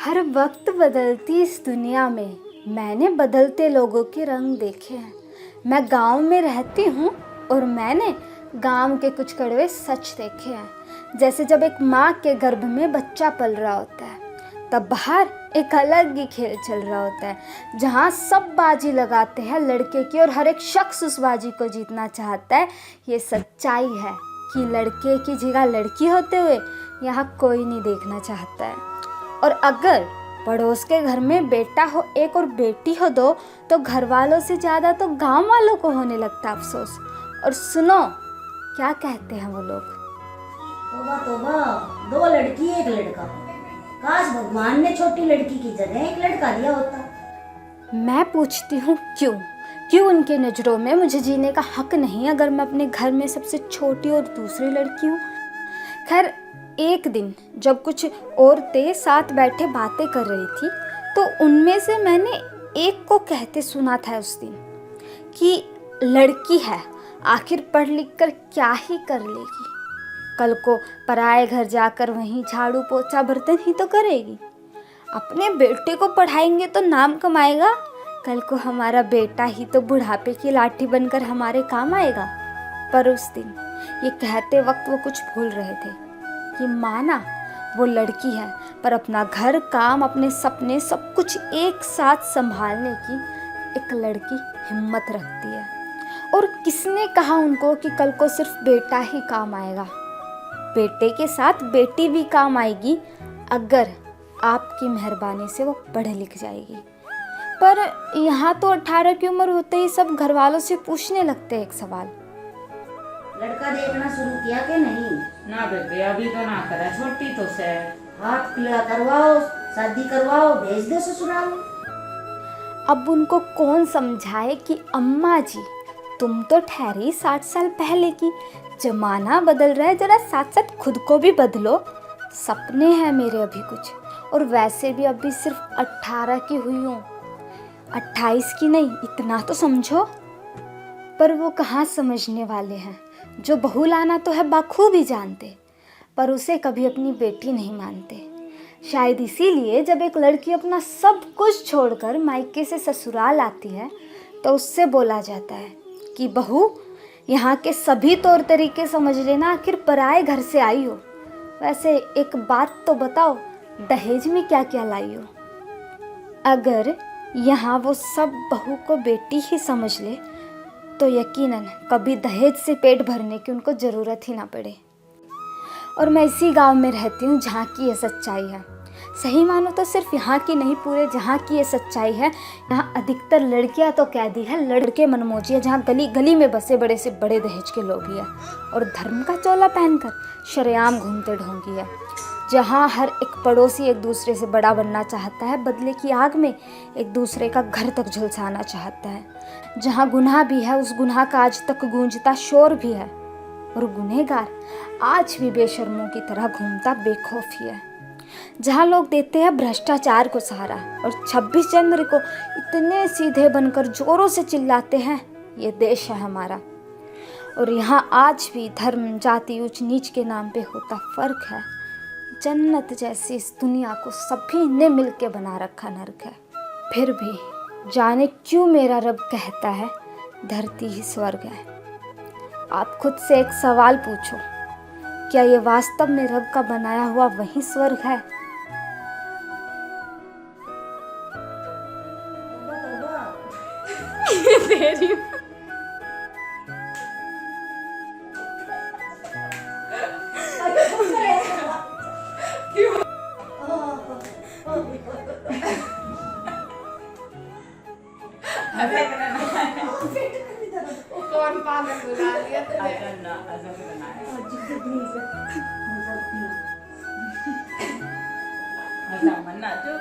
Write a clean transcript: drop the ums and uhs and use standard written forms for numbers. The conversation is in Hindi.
हर वक्त बदलती इस दुनिया में मैंने बदलते लोगों के रंग देखे हैं। मैं गांव में रहती हूँ और मैंने गांव के कुछ कड़वे सच देखे हैं। जैसे जब एक माँ के गर्भ में बच्चा पल रहा होता है, तब बाहर एक अलग ही खेल चल रहा होता है, जहाँ सब बाजी लगाते हैं लड़के की और हर एक शख्स उस बाजी को जीतना चाहता है। ये सच्चाई है कि लड़के की जगह लड़की होते हुए यहाँ कोई नहीं देखना चाहता है। और अगर पड़ोस के घर में बेटा हो एक और बेटी हो दो, तो घर वालों से ज़्यादा तो गांव वालों को होने लगता अफसोस। और सुनो क्या कहते हैं वो लोग, तोबा तोबा, 2 लड़की 1 लड़का। काश भगवान ने छोटी लड़की की जगह 1 लड़का दिया होता। मैं पूछती हूँ क्यों उनके नज़रों में मुझे जीने का हक नहीं, अगर मैं अपने घर में सबसे छोटी और दूसरी लड़की हूँ। खैर, एक दिन जब कुछ औरतें साथ बैठे बातें कर रही थी, तो उनमें से मैंने एक को कहते सुना था उस दिन कि लड़की है, आखिर पढ़ लिख कर क्या ही कर लेगी, कल को पराए घर जाकर वहीं झाड़ू पोछा बर्तन ही तो करेगी। अपने बेटे को पढ़ाएंगे तो नाम कमाएगा, कल को हमारा बेटा ही तो बुढ़ापे की लाठी बनकर हमारे काम आएगा। पर उस दिन ये कहते वक्त वो कुछ भूल रहे थे कि माना वो लड़की है, पर अपना घर, काम, अपने सपने सब कुछ एक साथ संभालने की एक लड़की हिम्मत रखती है। और किसने कहा उनको कि कल को सिर्फ बेटा ही काम आएगा? बेटे के साथ बेटी भी काम आएगी, अगर आपकी मेहरबानी से वो पढ़ लिख जाएगी। पर यहाँ तो 18 की उम्र होते ही सब घर वालों से पूछने लगते हैं एक सवाल, लड़का देखना शुरू किया कि नहीं? ना बेबे, अभी तो ना करा, छोटी तो से। हाथ पीला करवाओ, शादी करवाओ, भेज दो ससुराल। अब उनको कौन समझाए कि अम्मा जी तुम तो ठहरी 60 साल पहले की, जमाना बदल रहा है, जरा साथ साथ खुद को भी बदलो। सपने हैं मेरे अभी कुछ, और वैसे भी अभी सिर्फ 18 की हुई हूँ, 28 की नहीं, इतना तो समझो। पर वो कहाँ समझने वाले हैं, जो बहू लाना तो है बखूबी जानते, पर उसे कभी अपनी बेटी नहीं मानते। शायद इसीलिए जब एक लड़की अपना सब कुछ छोड़कर मायके से ससुराल आती है, तो उससे बोला जाता है कि बहू यहाँ के सभी तौर तरीके समझ लेना, आखिर पराए घर से आई हो। वैसे एक बात तो बताओ, दहेज में क्या क्या लाई हो? अगर यहाँ वो सब बहू को बेटी ही समझ ले, तो यकीनन कभी दहेज से पेट भरने की उनको ज़रूरत ही ना पड़े। और मैं इसी गांव में रहती हूँ जहाँ की ये सच्चाई है। सही मानो तो सिर्फ यहाँ की नहीं, पूरे जहाँ की ये सच्चाई है। यहाँ अधिकतर लड़कियाँ तो कैदी है, लड़के मनमोजी है, जहाँ गली गली में बसे बड़े से बड़े दहेज के लोभी है, और धर्म का चोला पहनकर शरेआम घूमते ढोंगी है। जहाँ हर एक पड़ोसी एक दूसरे से बड़ा बनना चाहता है, बदले की आग में एक दूसरे का घर तक झुलसाना चाहता है। जहाँ गुनाह भी है, उस गुनाह का आज तक गूंजता शोर भी है, और गुनहगार आज भी बेशर्मों की तरह घूमता बेखौफ ही है। जहाँ लोग देते हैं भ्रष्टाचार को सहारा, और 26 जनवरी को इतने सीधे बनकर जोरों से चिल्लाते हैं, ये देश है हमारा। और यहाँ आज भी धर्म, जाति, ऊंच नीच के नाम पे होता फर्क है। जन्नत जैसी इस दुनिया को सभी ने मिलके बना रखा नर्क है। फिर भी जाने क्यों मेरा रब कहता है धरती ही स्वर्ग है। आप खुद से एक सवाल पूछो, क्या ये वास्तव में रब का बनाया हुआ वही स्वर्ग है? कौन पागल बुला लिया तुमने? ऐसा मन्ना जो